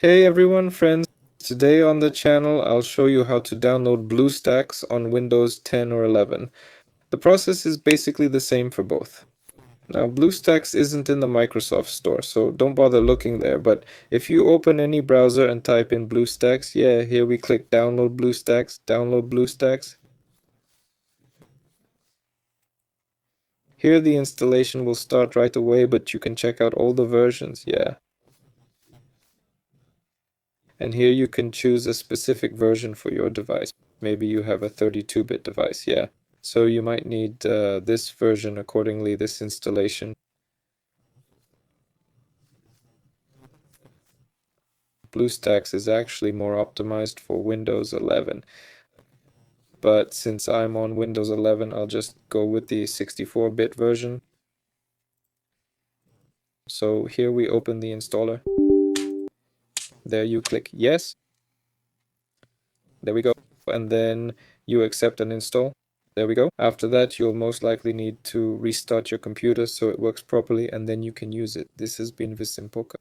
Hey everyone, friends. Today on the channel, I'll show you how to download BlueStacks on Windows 10 or 11. The process is basically the same for both. Now, BlueStacks isn't in the Microsoft Store, so don't bother looking there, but if you open any browser and type in BlueStacks, yeah, here we click download BlueStacks, download BlueStacks. Here the installation will start right away, but you can check out all the versions, yeah. And here you can choose a specific version for your device. Maybe you have a 32-bit device, yeah. So you might need this version accordingly, this installation. BlueStacks is actually more optimized for Windows 11. But since I'm on Windows 11, I'll just go with the 64-bit version. So here we open the installer. There you click yes. There we go. And then you accept and install. There we go. After that, you'll most likely need to restart your computer so it works properly, and then you can use it. This has been Visimpoka.